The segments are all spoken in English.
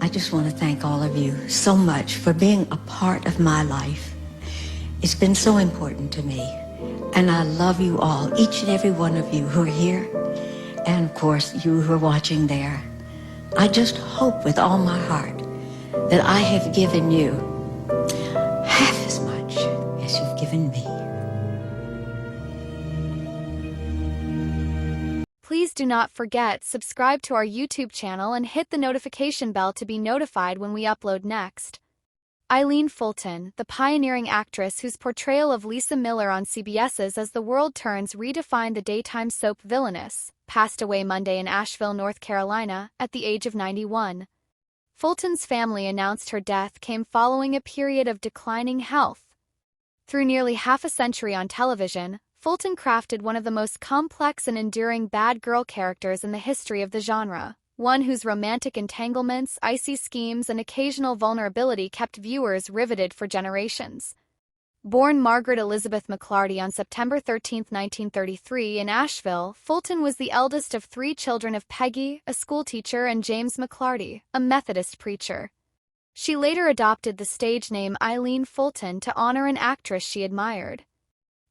I just want to thank all of you so much for being a part of my life. It's been so important to me, and I love you all, each and every one of you who are here, and of course, you who are watching there. I just hope with all my heart that I have given you half as much as you've given me. Please do not forget subscribe to our YouTube channel and hit the notification bell to be notified when we upload next. Eileen Fulton, the pioneering actress whose portrayal of Lisa Miller on CBS's As the World Turns redefined the daytime soap Villainous, passed away Monday in Asheville, North Carolina, at the age of 91. Fulton's family announced her death came following a period of declining health. Through nearly half a century on television, Fulton crafted one of the most complex and enduring bad girl characters in the history of the genre, one whose romantic entanglements, icy schemes, and occasional vulnerability kept viewers riveted for generations. Born Margaret Elizabeth McClarty on September 13, 1933, in Asheville, Fulton was the eldest of 3 children of Peggy, a schoolteacher, and James McClarty, a Methodist preacher. She later adopted the stage name Eileen Fulton to honor an actress she admired.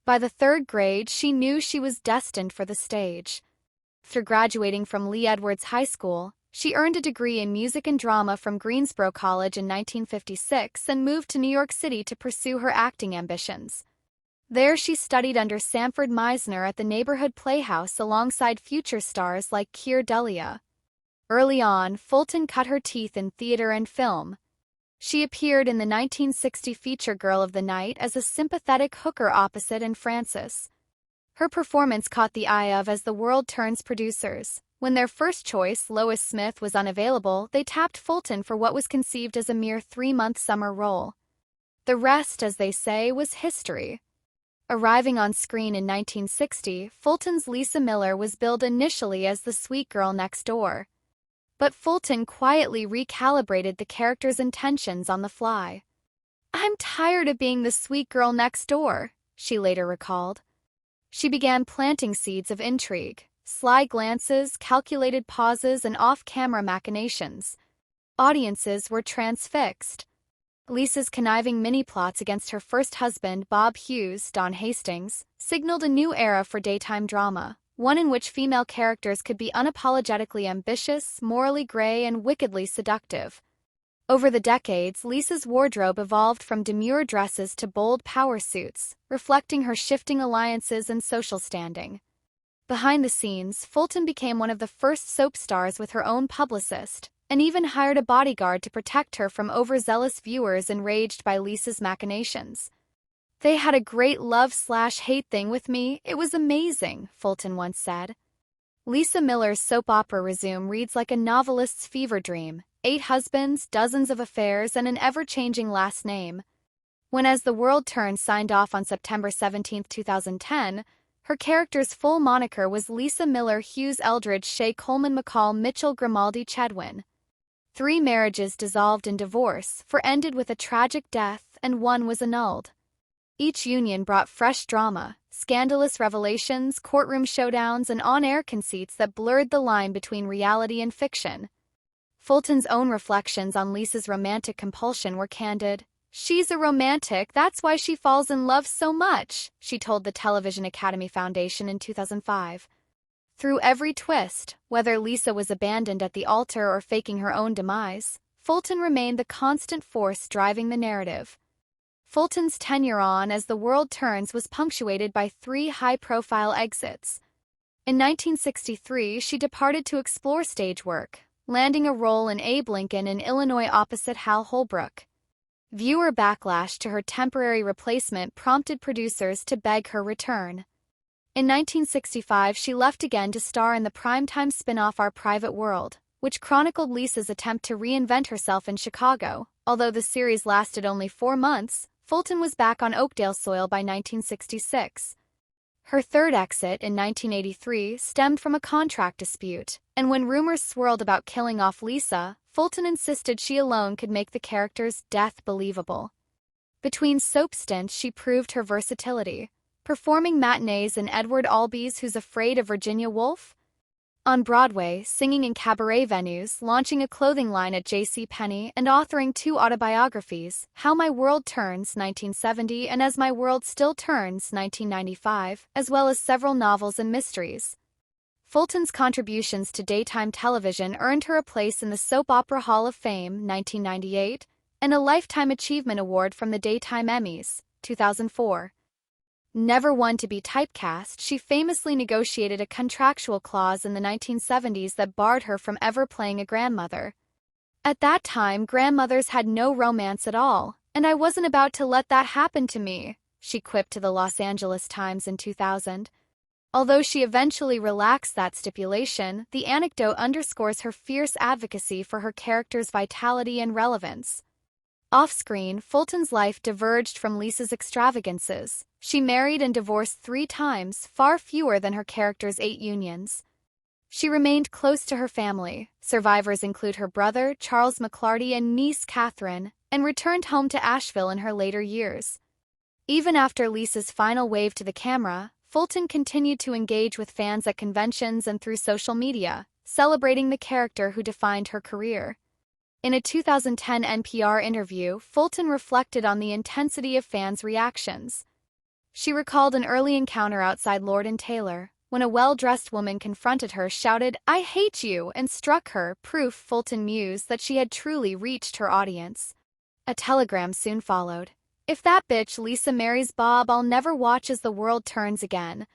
By the 3rd grade, she knew she was destined for the stage. After graduating from Lee Edwards High School, she earned a degree in music and drama from Greensboro College in 1956 and moved to New York City to pursue her acting ambitions. There she studied under Sanford Meisner at the neighborhood playhouse alongside future stars like Keir Dullea. Early on, Fulton cut her teeth in theater and film. She appeared in the 1960 feature Girl of the Night as a sympathetic hooker opposite Anne Francis. Her performance caught the eye of As the World Turns producers. When their first choice, Lois Smith, was unavailable, they tapped Fulton for what was conceived as a mere 3-month summer role. The rest, as they say, was history. Arriving on screen in 1960, Fulton's Lisa Miller was billed initially as the sweet girl next door. But Fulton quietly recalibrated the character's intentions on the fly. "I'm tired of being the sweet girl next door," she later recalled. She began planting seeds of intrigue, sly glances, calculated pauses, and off-camera machinations. Audiences were transfixed. Lisa's conniving mini-plots against her first husband, Bob Hughes, Don Hastings, signaled a new era for daytime drama, one in which female characters could be unapologetically ambitious, morally gray, and wickedly seductive. Over the decades, Lisa's wardrobe evolved from demure dresses to bold power suits, reflecting her shifting alliances and social standing. Behind the scenes, Fulton became one of the first soap stars with her own publicist, and even hired a bodyguard to protect her from overzealous viewers enraged by Lisa's machinations. "They had a great love/hate thing with me. It was amazing," Fulton once said. Lisa Miller's soap opera resume reads like a novelist's fever dream: 8 husbands, dozens of affairs, and an ever-changing last name. When As the World Turns signed off on September 17, 2010, her character's full moniker was Lisa Miller Hughes Eldridge Shea Coleman McCall Mitchell Grimaldi Chedwin. 3 marriages dissolved in divorce, 4 ended with a tragic death, and 1 was annulled. Each union brought fresh drama, scandalous revelations, courtroom showdowns, and on-air conceits that blurred the line between reality and fiction. Fulton's own reflections on Lisa's romantic compulsion were candid. "She's a romantic, that's why she falls in love so much," she told the Television Academy Foundation in 2005. Through every twist, whether Lisa was abandoned at the altar or faking her own demise, Fulton remained the constant force driving the narrative. Fulton's tenure on As the World Turns was punctuated by 3 high-profile exits. In 1963, she departed to explore stage work, landing a role in Abe Lincoln in Illinois opposite Hal Holbrook. Viewer backlash to her temporary replacement prompted producers to beg her return. In 1965, she left again to star in the primetime spin-off Our Private World, which chronicled Lisa's attempt to reinvent herself in Chicago. Although the series lasted only 4 months, Fulton was back on Oakdale soil by 1966. Her third exit in 1983 stemmed from a contract dispute, and when rumors swirled about killing off Lisa, Fulton insisted she alone could make the character's death believable. Between soap stints, she proved her versatility, performing matinees in Edward Albee's Who's Afraid of Virginia Woolf, On Broadway, singing in cabaret venues, launching a clothing line at J.C. Penney, and authoring 2 autobiographies, How My World Turns, 1970, and As My World Still Turns, 1995, as well as several novels and mysteries. Fulton's contributions to daytime television earned her a place in the Soap Opera Hall of Fame, 1998, and a Lifetime Achievement Award from the Daytime Emmys, 2004. Never one to be typecast, she famously negotiated a contractual clause in the 1970s that barred her from ever playing a grandmother. At that time, grandmothers had no romance at all, and I wasn't about to let that happen to me, she quipped to the Los Angeles Times in 2000. Although she eventually relaxed that stipulation, the anecdote underscores her fierce advocacy for her character's vitality and relevance. Off-screen, Fulton's life diverged from Lisa's extravagances. She married and divorced 3 times, far fewer than her character's 8 unions. She remained close to her family. Survivors include her brother, Charles McClarty, and niece, Catherine, and returned home to Asheville in her later years. Even after Lisa's final wave to the camera, Fulton continued to engage with fans at conventions and through social media, celebrating the character who defined her career. In a 2010 NPR interview, Fulton reflected on the intensity of fans' reactions. She recalled an early encounter outside Lord & Taylor, when a well-dressed woman confronted her, shouted, "I hate you," and struck her, proof, Fulton mused, that she had truly reached her audience. A telegram soon followed. "If that bitch Lisa marries Bob, I'll never watch As the World Turns again."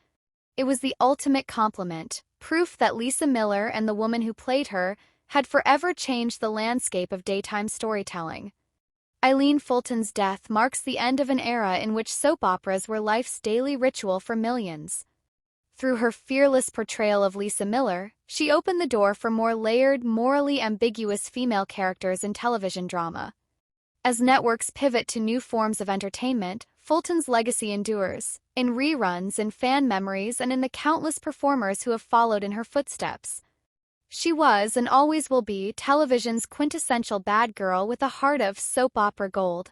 It was the ultimate compliment, proof that Lisa Miller and the woman who played her had forever changed the landscape of daytime storytelling. Eileen Fulton's death marks the end of an era in which soap operas were life's daily ritual for millions. Through her fearless portrayal of Lisa Miller, she opened the door for more layered, morally ambiguous female characters in television drama. As networks pivot to new forms of entertainment, Fulton's legacy endures, in reruns, in fan memories, and in the countless performers who have followed in her footsteps. She was, and always will be, television's quintessential bad girl with a heart of soap opera gold.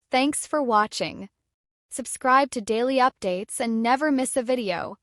Thanks for watching. Subscribe to daily updates and never miss a video.